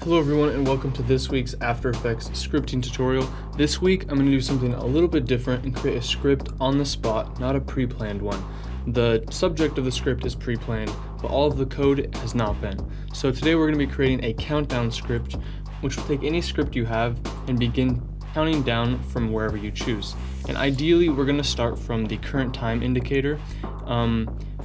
Hello everyone and welcome to this week's After Effects scripting tutorial. This week I'm going to do something a little bit different and create a script on the spot, not a pre-planned one. The subject of the script is pre-planned, but all of the code has not been. So today we're going to be creating a countdown script, which will take any script you have and begin counting down from wherever you choose. And ideally we're going to start from the current time indicator,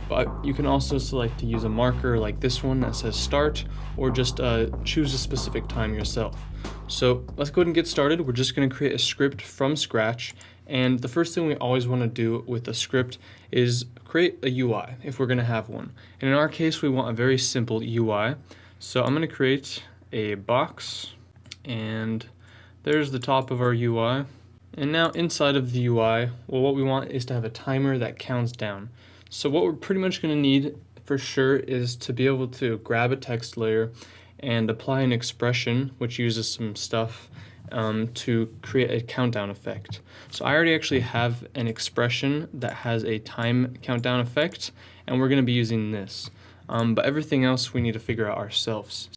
but you can also select to use a marker like this one that says start, or just choose a specific time yourself. So let's go ahead and get started. We're just going to create a script from scratch, and the first thing we always want to do with a script is create a UI if we're going to have one. And in our case we want a very simple UI. So I'm going to create a box, and there's the top of our UI. And now inside of the UI, well, what we want is to have a timer that counts down. So what we're pretty much going to need for sure is to be able to grab a text layer and apply an expression which uses some stuff to create a countdown effect. So I already actually have an expression that has a time countdown effect, and we're going to be using this. But everything else we need to figure out ourselves.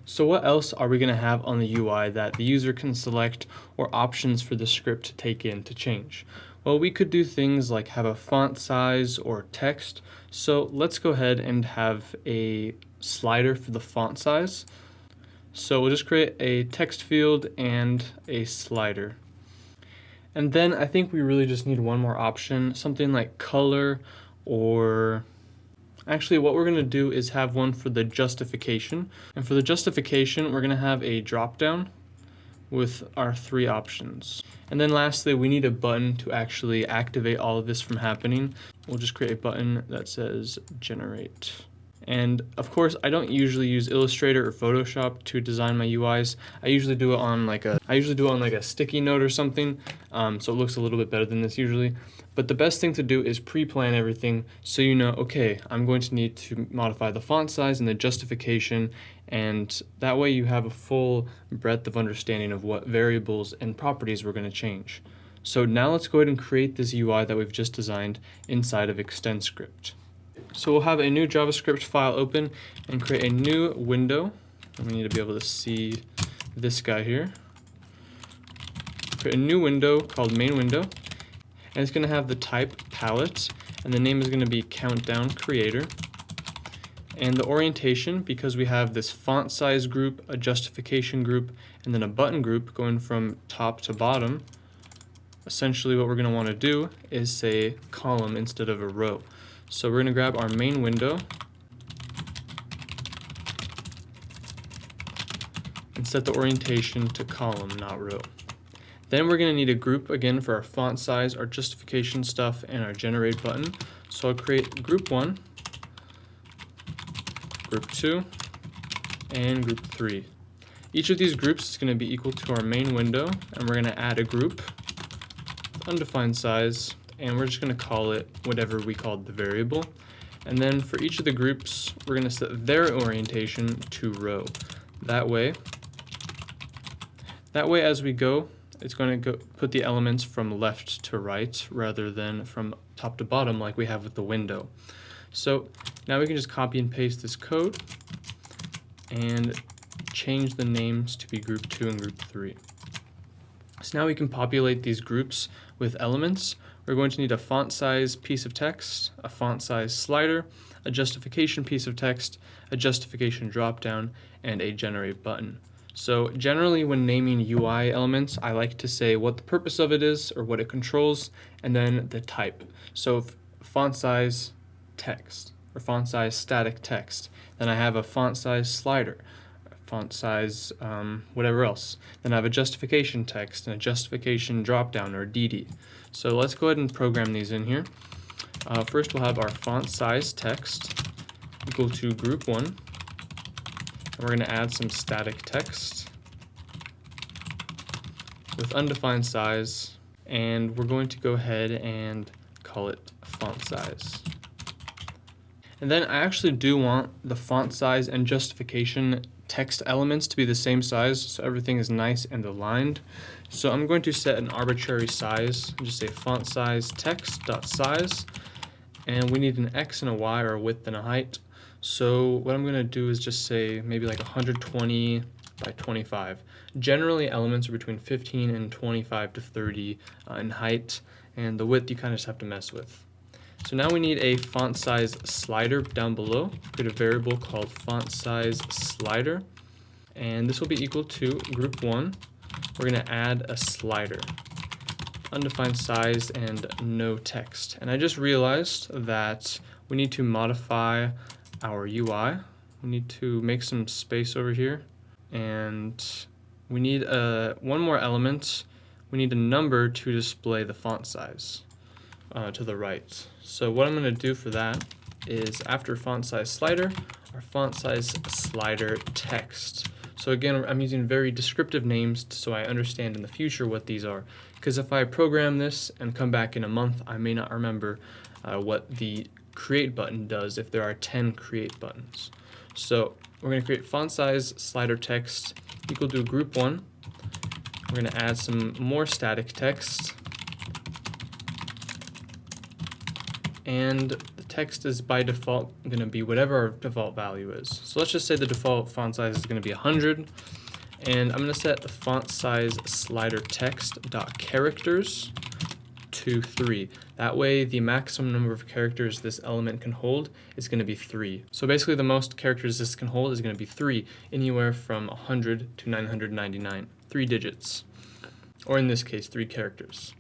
So what else are we going to have on the UI that the user can select, or options for the script to take in to change? Well, we could do things like have a font size or text. So let's go ahead and have a slider for the font size. So we'll just create a text field and a slider. And then I think we really just need one more option, something like color, or actually what we're going to do is have one for the justification. And for the justification, we're going to have a drop down with our three options. And then lastly, we need a button to actually activate all of this from happening. We'll just create a button that says generate. And of course, I don't usually use Illustrator or Photoshop to design my UIs. I usually do it on like a sticky note or something, so it looks a little bit better than this usually. But the best thing to do is pre-plan everything so you know, okay, I'm going to need to modify the font size and the justification, and that way you have a full breadth of understanding of what variables and properties we're going to change. So now let's go ahead and create this UI that we've just designed inside of ExtendScript. So we'll have a new JavaScript file open and create a new window. And we need to be able to see this guy here. Create a new window called main window. And it's going to have the type palette, and the name is going to be countdown creator. And the orientation, because we have this font size group, a justification group, and then a button group going from top to bottom, essentially what we're going to want to do is say column instead of a row. So we're going to grab our main window and set the orientation to column, not row. Then we're going to need a group again for our font size, our justification stuff, and our generate button. So I'll create group 1, group 2, and group 3. Each of these groups is going to be equal to our main window, and we're going to add a group with undefined size, and we're just going to call it whatever we called the variable. And then for each of the groups, we're going to set their orientation to row. That way as we go, it's going to put the elements from left to right rather than from top to bottom like we have with the window. So now we can just copy and paste this code and change the names to be group 2 and group 3. So now we can populate these groups with elements. We're going to need a font size piece of text, a font size slider, a justification piece of text, a justification dropdown, and a generate button. So generally when naming UI elements, I like to say what the purpose of it is or what it controls, and then the type. So font size text or font size static text. Then I have a font size slider, font size whatever else. Then I have a justification text and a justification dropdown or DD. So let's go ahead and program these in here. First we'll have our font size text equal to group 1. And we're going to add some static text with undefined size, and we're going to go ahead and call it font size. And then I actually do want the font size and justification text elements to be the same size, so everything is nice and aligned. So I'm going to set an arbitrary size, just say font size text.size, and we need an X and a Y, or a width and a height. So what I'm going to do is just say maybe like 120 by 25. Generally, elements are between 15 and 25 to 30 in height, and the width you kind of just have to mess with. So now we need a font size slider down below. Create a variable called font size slider, and this will be equal to group 1. We're going to add a slider, undefined size and no text. And I just realized that we need to modify our UI. We need to make some space over here, and we need one more element. We need a number to display the font size to the right. So what I'm going to do for that is after font size slider, our font size slider text. So again, I'm using very descriptive names so I understand in the future what these are. Because if I program this and come back in a month, I may not remember what the create button does if there are 10 create buttons. So we're going to create font size slider text equal to group 1. We're going to add some more static text. And the text is by default going to be whatever our default value is. So let's just say the default font size is going to be 100. And I'm going to set the font size slider text dot characters to 3. That way the maximum number of characters this element can hold is going to be 3. So basically the most characters this can hold is going to be 3, anywhere from 100 to 999, 3 digits, or in this case 3 characters.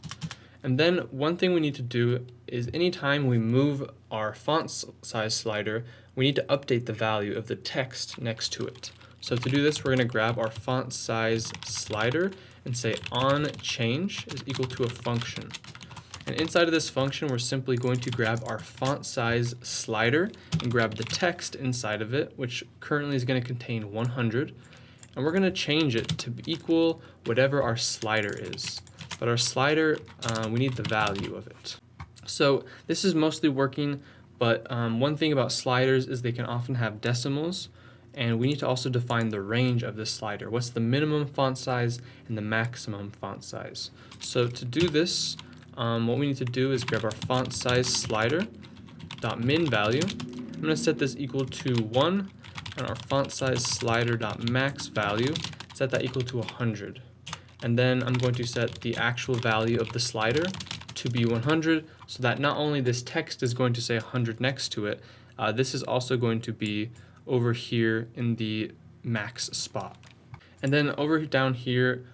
And then one thing we need to do is anytime we move our font size slider, we need to update the value of the text next to it. So to do this, we're going to grab our font size slider and say onChange is equal to a function. And inside of this function, we're simply going to grab our font size slider and grab the text inside of it, which currently is going to contain 100. And we're going to change it to equal whatever our slider is. But our slider, we need the value of it. So this is mostly working, but one thing about sliders is they can often have decimals, and we need to also define the range of this slider. What's the minimum font size and the maximum font size? So to do this, what we need to do is grab our font size slider dot min value. I'm going to set this equal to 1, and our font size slider dot max value, set that equal to 100. And then I'm going to set the actual value of the slider to be 100, so that not only this text is going to say 100 next to it, this is also going to be over here in the max spot. And then over down here,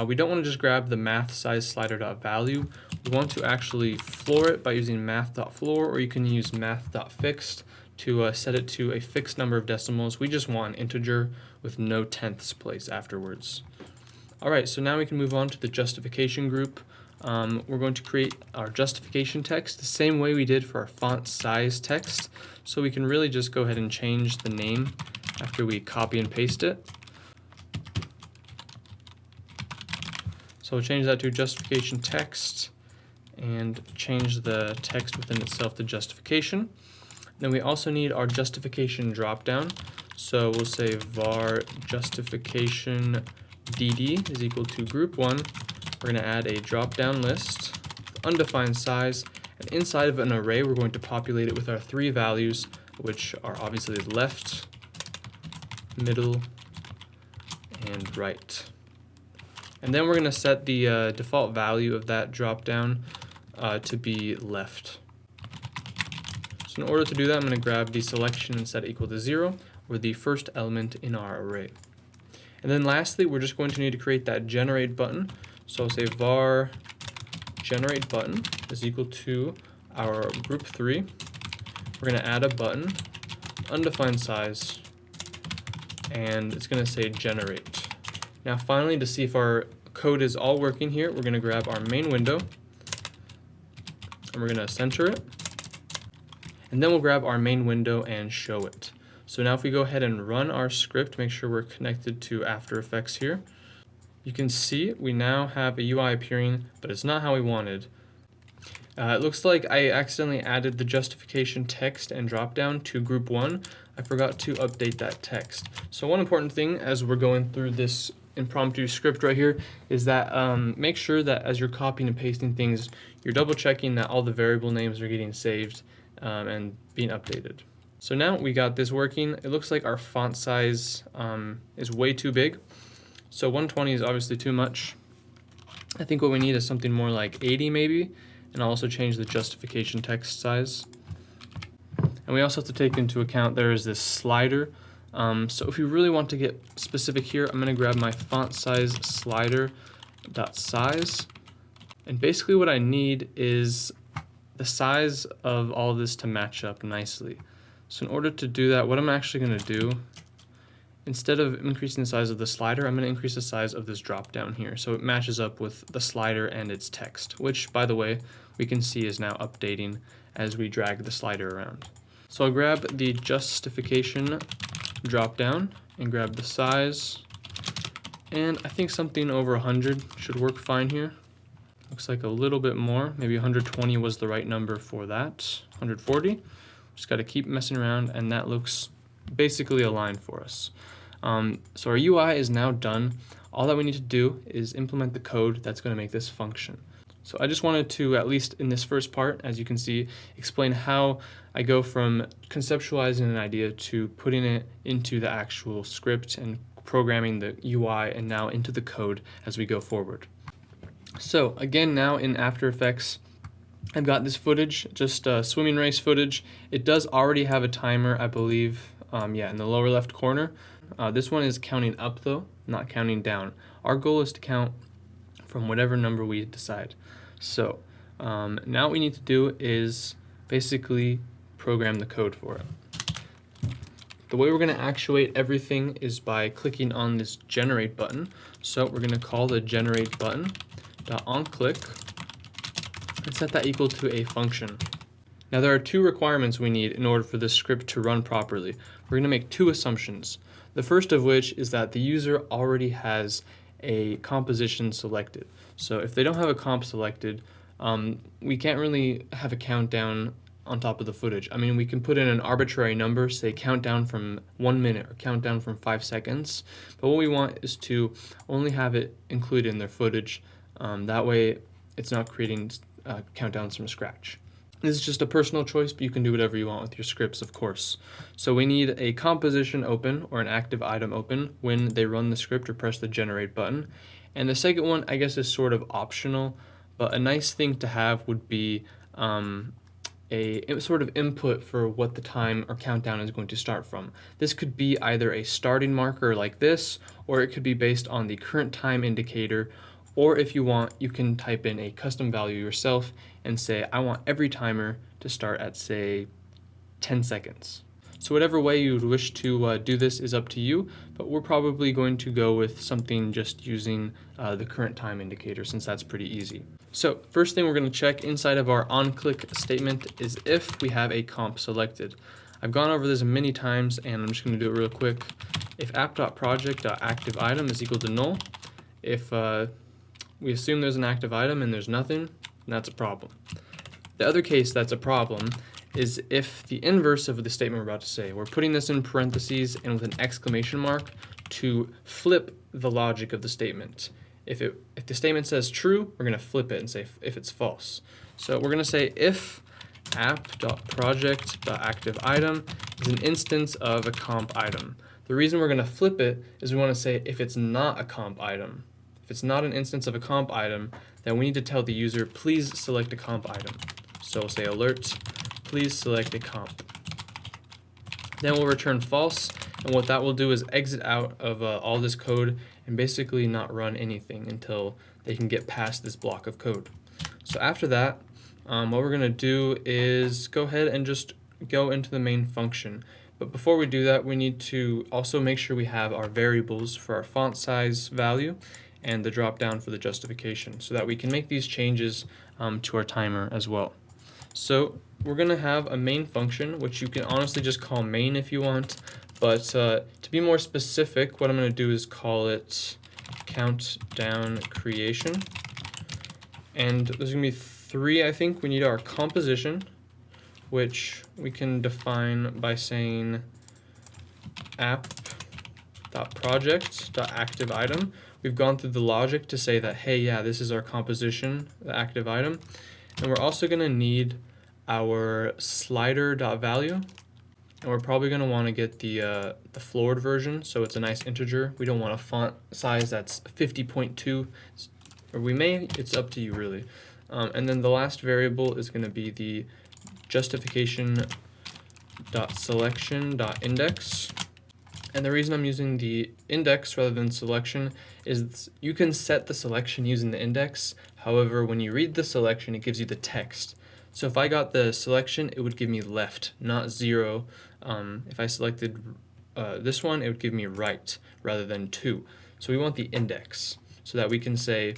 we don't want to just grab the math size slider.value. We want to actually floor it by using math.floor, or you can use math.fixed to set it to a fixed number of decimals. We just want an integer with no tenths place afterwards. All right, so now we can move on to the justification group. We're going to create our justification text the same way we did for our font size text. So we can really just go ahead and change the name after we copy and paste it. So we'll change that to justification text and change the text within itself to justification. Then we also need our justification dropdown. So we'll say var justification dd is equal to group 1. We're going to add a drop-down list with undefined size, and inside of an array we're going to populate it with our 3 values, which are obviously left, middle, and right. And then we're going to set the default value of that drop-down to be left. So in order to do that, I'm going to grab the selection and set it equal to 0, or the first element in our array. And then lastly, we're just going to need to create that generate button. So I'll say var generate button is equal to our group 3. We're going to add a button, undefined size, and it's going to say generate. Now finally, to see if our code is all working here, we're going to grab our main window, and we're going to center it. And then we'll grab our main window and show it. So now if we go ahead and run our script, make sure we're connected to After Effects here, you can see we now have a UI appearing, but it's not how we wanted. It looks like I accidentally added the justification text and dropdown to group 1. I forgot to update that text. So one important thing as we're going through this impromptu script right here is that make sure that as you're copying and pasting things, you're double checking that all the variable names are getting saved and being updated. So now we got this working. It looks like our font size is way too big. So 120 is obviously too much. I think what we need is something more like 80 maybe, and I'll also change the justification text size. And we also have to take into account there is this slider. So if you really want to get specific here, I'm gonna grab my font size slider.size. And basically what I need is the size of all of this to match up nicely. So in order to do that, what I'm actually gonna do, instead of increasing the size of the slider, I'm gonna increase the size of this drop down here. So it matches up with the slider and its text, which by the way, we can see is now updating as we drag the slider around. So I'll grab the justification drop down and grab the size. And I think something over 100 should work fine here. Looks like a little bit more, maybe 120 was the right number for that, 140. Just gotta keep messing around and that looks basically aligned for us. So our UI is now done. All that we need to do is implement the code that's gonna make this function. So I just wanted to, at least in this first part, as you can see, explain how I go from conceptualizing an idea to putting it into the actual script and programming the UI and now into the code as we go forward. So again, now in After Effects, I've got this footage, just swimming race footage. It does already have a timer, I believe, in the lower left corner. This one is counting up though, not counting down. Our goal is to count from whatever number we decide. So now what we need to do is basically program the code for it. The way we're going to actuate everything is by clicking on this generate button. So we're going to call the generate button .onClick and set that equal to a function. Now there are two requirements we need in order for this script to run properly. We're going to make two assumptions. The first of which is that the user already has a composition selected. So if they don't have a comp selected, we can't really have a countdown on top of the footage. I mean, we can put in an arbitrary number, say countdown from 1 minute or countdown from 5 seconds, but what we want is to only have it included in their footage. That way it's not creating countdowns from scratch. This is just a personal choice, but you can do whatever you want with your scripts, of course. So we need a composition open or an active item open when they run the script or press the generate button. And the second one, I guess, is sort of optional, but a nice thing to have would be a sort of input for what the time or countdown is going to start from. This could be either a starting marker like this, or it could be based on the current time indicator, or if you want, you can type in a custom value yourself and say, I want every timer to start at, say, 10 seconds. So whatever way you would wish to do this is up to you, but we're probably going to go with something just using the current time indicator since that's pretty easy. So first thing we're going to check inside of our onClick statement is if we have a comp selected. I've gone over this many times and I'm just going to do it real quick. If app.project.activeItem is equal to null, if we assume there's an active item and there's nothing, that's a problem. The other case that's a problem is if the inverse of the statement we're about to say, we're putting this in parentheses and with an exclamation mark to flip the logic of the statement. If the statement says true, we're going to flip it and say if it's false. So we're going to say if app.project.activeItem is an instance of a comp item. The reason we're going to flip it is we want to say if it's not a comp item. If it's not an instance of a comp item, then we need to tell the user, please select a comp item. So we'll say alert, please select a comp. Then we'll return false, and what that will do is exit out of all this code and basically not run anything until they can get past this block of code. So after that, what we're going to do is go ahead and just go into the main function. But before we do that, we need to also make sure we have our variables for our font size value and the drop down for the justification so that we can make these changes to our timer as well. So we're going to have a main function, which you can honestly just call main if you want, but to be more specific, what I'm going to do is call it countdown creation. And there's going to be three, I think. We need our composition, which we can define by saying app.project.activeItem. We've gone through the logic to say that, hey, yeah, this is our composition, the active item. And we're also going to need our slider.value. And we're probably going to want to get the floored version, so it's a nice integer. We don't want a font size that's 50.2, or we may, it's up to you really. And then the last variable is going to be the justification.selection.index. And the reason I'm using the index rather than selection is you can set the selection using the index. However, when you read the selection, it gives you the text. So if I got the selection, it would give me left, not 0. If I selected this one, it would give me right rather than 2. So we want the index so that we can say,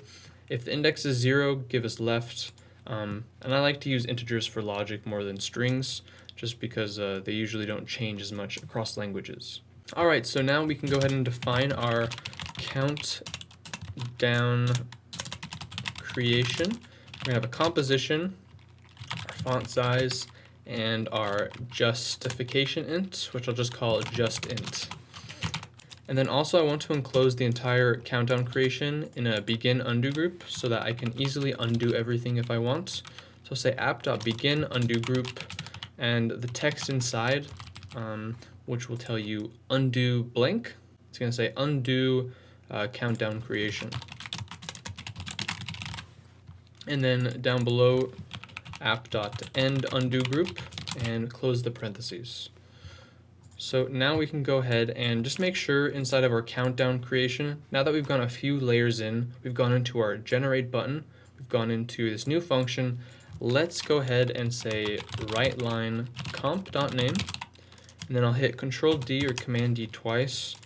if the index is 0, give us left. And I like to use integers for logic more than strings, just because they usually don't change as much across languages. All right, so now we can go ahead and define our countdown creation. We're gonna have a composition, our font size, and our justification int, which I'll just call justint. And then also I want to enclose the entire countdown creation in a begin undo group so that I can easily undo everything if I want. So say app.begin undo group, and the text inside, which will tell you undo blank. It's going to say undo countdown creation. And then down below, app.end undo group, and close the parentheses. So now we can go ahead and just make sure inside of our countdown creation, now that we've gone a few layers in, we've gone into our generate button, we've gone into this new function, let's go ahead and say writeLine comp.name. And then I'll hit Control D or Command D twice,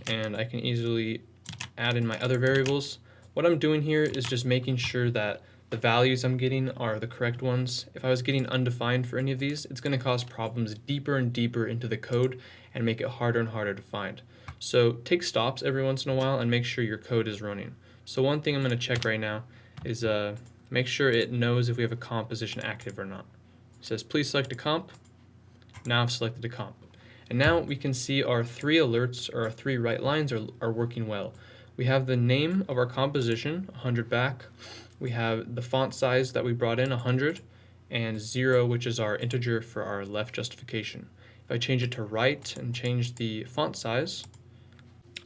and I can easily add in my other variables. What I'm doing here is just making sure that the values I'm getting are the correct ones. If I was getting undefined for any of these, it's going to cause problems deeper and deeper into the code and make it harder and harder to find. So take stops every once in a while and make sure your code is running. So one thing I'm going to check right now is make sure it knows if we have a comp position active or not. It says please select a comp. Now I've selected a comp. And now we can see our 3 alerts, or our 3 write lines are working well. We have the name of our composition, 100 back. We have the font size that we brought in, 100, and 0, which is our integer for our left justification. If I change it to right and change the font size,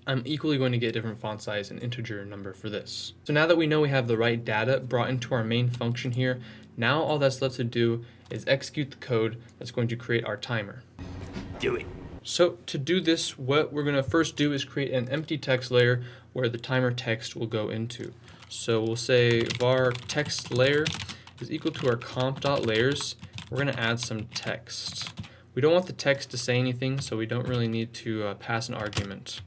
I'm equally going to get different font size and integer number for this. So now that we know we have the right data brought into our main function here, now all that's left to do is execute the code that's going to create our timer. Do it. So to do this, what we're going to first do is create an empty text layer where the timer text will go into. So we'll say var text layer is equal to our comp.layers. We're going to add some text. We don't want the text to say anything, so we don't really need to pass an argument.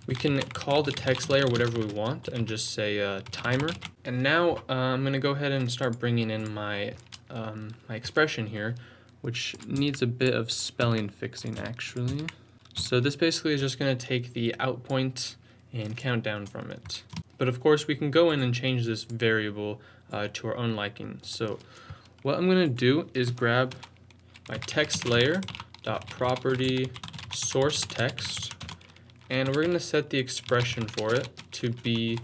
We can call the text layer whatever we want and just say timer. And now I'm going to go ahead and start bringing in my expression here, which needs a bit of spelling fixing actually. So this basically is just going to take the out point and count down from it. But of course we can go in and change this variable to our own liking. So what I'm going to do is grab my text layer dot property source text, and we're going to set the expression for it to be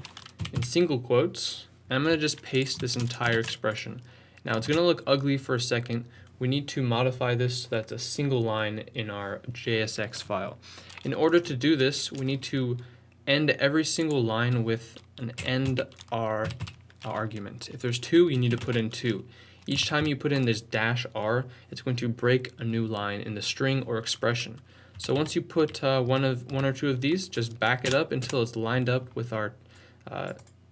in single quotes. And I'm going to just paste this entire expression. Now it's going to look ugly for a second. We need to modify this so that's a single line in our JSX file. In order to do this, we need to end every single line with an end R argument. If there's 2, you need to put in 2. Each time you put in this -r, it's going to break a new line in the string or expression. So once you put one or two of these, just back it up until it's lined up with our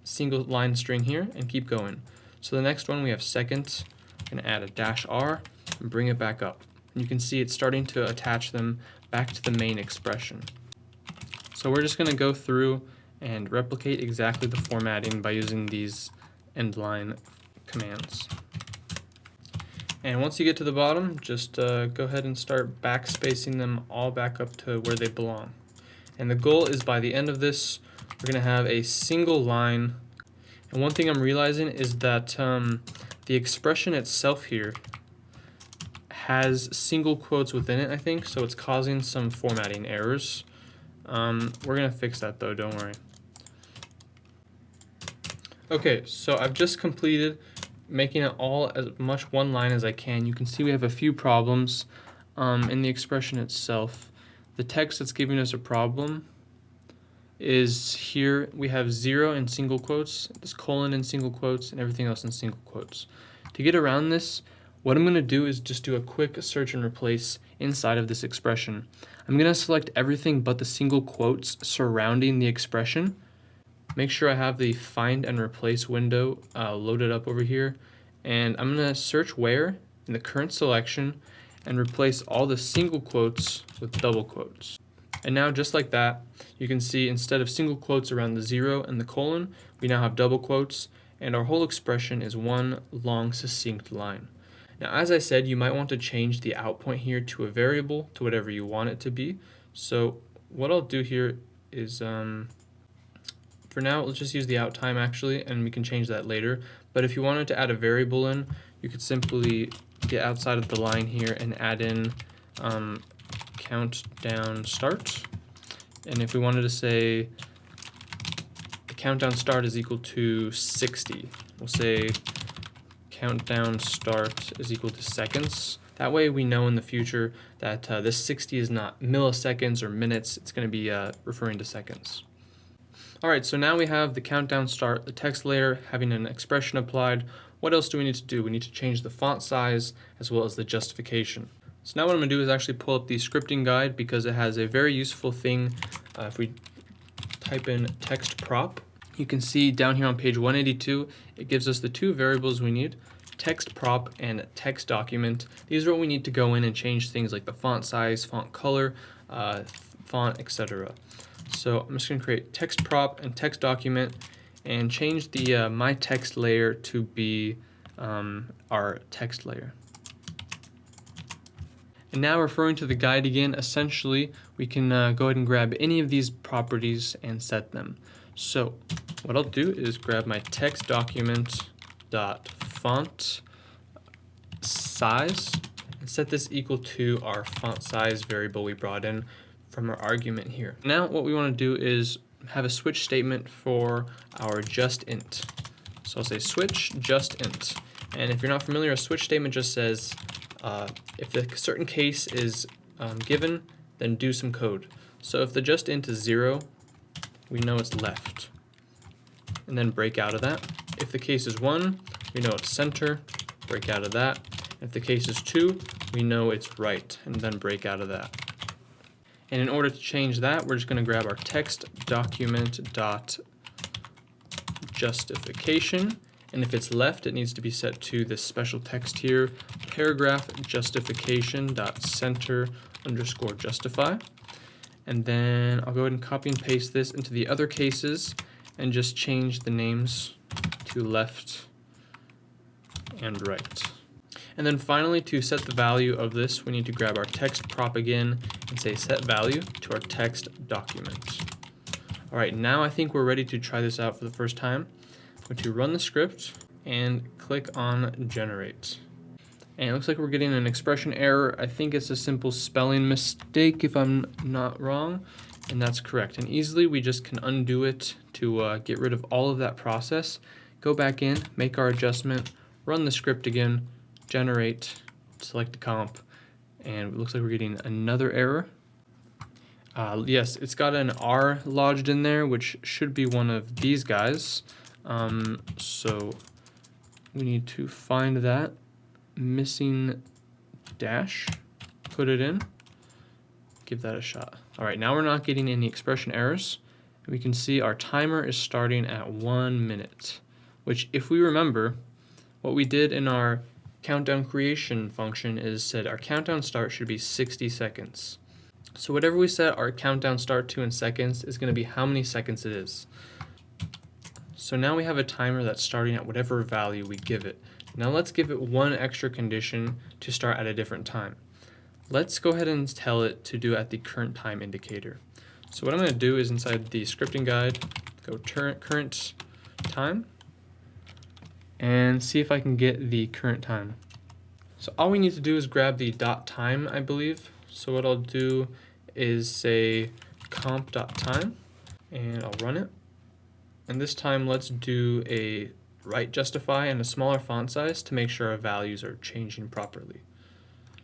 single line string here and keep going. So the next one we have second, I'm going to add a -r and bring it back up. And you can see it's starting to attach them back to the main expression. So we're just going to go through and replicate exactly the formatting by using these end line commands. And once you get to the bottom, just go ahead and start backspacing them all back up to where they belong. And the goal is by the end of this, we're going to have a single line. And one thing I'm realizing is that the expression itself here has single quotes within it, I think, so it's causing some formatting errors. We're going to fix that though, don't worry. Okay, so I've just completed making it all as much one line as I can. You can see we have a few problems. in the expression itself, the text that's giving us a problem is here. We have 0 in single quotes, this colon in single quotes, and everything else in single quotes. To get around this, what I'm going to do is just do a quick search and replace inside of this expression. I'm going to select everything but the single quotes surrounding the expression. Make sure I have the find and replace window loaded up over here, and I'm going to search where in the current selection and replace all the single quotes with double quotes. And now just like that, you can see instead of single quotes around the 0 and the colon, we now have double quotes, and our whole expression is one long succinct line. Now, as I said, you might want to change the out point here to a variable, to whatever you want it to be. So what I'll do here is, for now, let's just use the out time actually, and we can change that later. But if you wanted to add a variable in, you could simply get outside of the line here and add in countdown start. And if we wanted to say the countdown start is equal to 60, we'll say countdown start is equal to seconds. That way we know in the future that this 60 is not milliseconds or minutes, it's going to be referring to seconds. Alright, so now we have the countdown start, the text layer, having an expression applied. What else do we need to do? We need to change the font size as well as the justification. So now what I'm going to do is actually pull up the scripting guide because it has a very useful thing. If we type in text prop, you can see down here on page 182, it gives us the two variables we need, text prop and text document. These are what we need to go in and change things like the font size, font color, font, etc. So I'm just going to create text prop and text document and change the my text layer to be our text layer. And now referring to the guide again, essentially we can go ahead and grab any of these properties and set them. So what I'll do is grab my text document dot font size and set this equal to our font size variable we brought in from our argument here. Now what we want to do is have a switch statement for our just int. So I'll say switch just int. And if you're not familiar, a switch statement just says if the certain case is given, then do some code. So if the just int is 0, we know it's left, and then break out of that. If the case is 1, we know it's center, break out of that. If the case is 2, we know it's right, and then break out of that. And in order to change that, we're just going to grab our text document dot justification, and if it's left, it needs to be set to this special text here, paragraph justification dot center underscore justify. And then I'll go ahead and copy and paste this into the other cases and just change the names to left and right. And then finally, to set the value of this, we need to grab our text prop again and say set value to our text document. All right, now I think we're ready to try this out for the first time. I'm going to run the script and click on generate. And it looks like we're getting an expression error. I think it's a simple spelling mistake if I'm not wrong, and that's correct. And easily we just can undo it to get rid of all of that process. Go back in, make our adjustment, run the script again, generate, select the comp, and it looks like we're getting another error. Yes, it's got an R lodged in there, which should be one of these guys. So we need to find that missing dash, put it in, give that a shot. All right, now we're not getting any expression errors. We can see our timer is starting at 1 minute, which if we remember, what we did in our countdown creation function is said our countdown start should be 60 seconds. So whatever we set our countdown start to in seconds is going to be how many seconds it is. So now we have a timer that's starting at whatever value we give it. Now let's give it one extra condition to start at a different time. Let's go ahead and tell it to do at the current time indicator. So what I'm going to do is inside the scripting guide, go current time, and see if I can get the current time. So all we need to do is grab the .time, I believe. So what I'll do is say comp.time, and I'll run it. And this time let's do a right justify and a smaller font size to make sure our values are changing properly.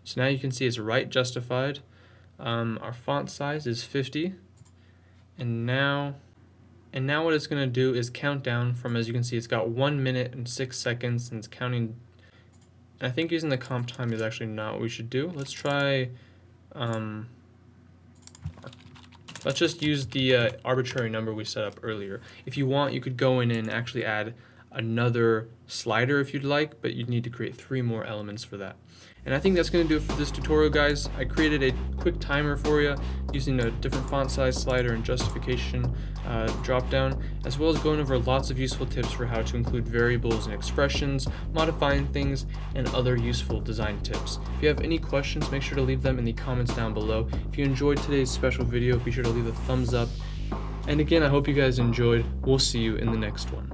So now you can see it's right justified. Our font size is 50, and now what it's going to do is count down from, as you can see, it's got 1 minute and 6 seconds, and it's counting. I think using the comp time is actually not what we should do. Let's try, let's just use the arbitrary number we set up earlier. If you want, you could go in and actually add another slider if you'd like, but you'd need to create 3 more elements for that. And I think that's going to do it for this tutorial, guys. I created a quick timer for you using a different font size slider and justification drop down, as well as going over lots of useful tips for how to include variables and expressions, modifying things, and other useful design tips. If you have any questions, make sure to leave them in the comments down below. If you enjoyed today's special video, be sure to leave a thumbs up. And again, I hope you guys enjoyed. We'll see you in the next one.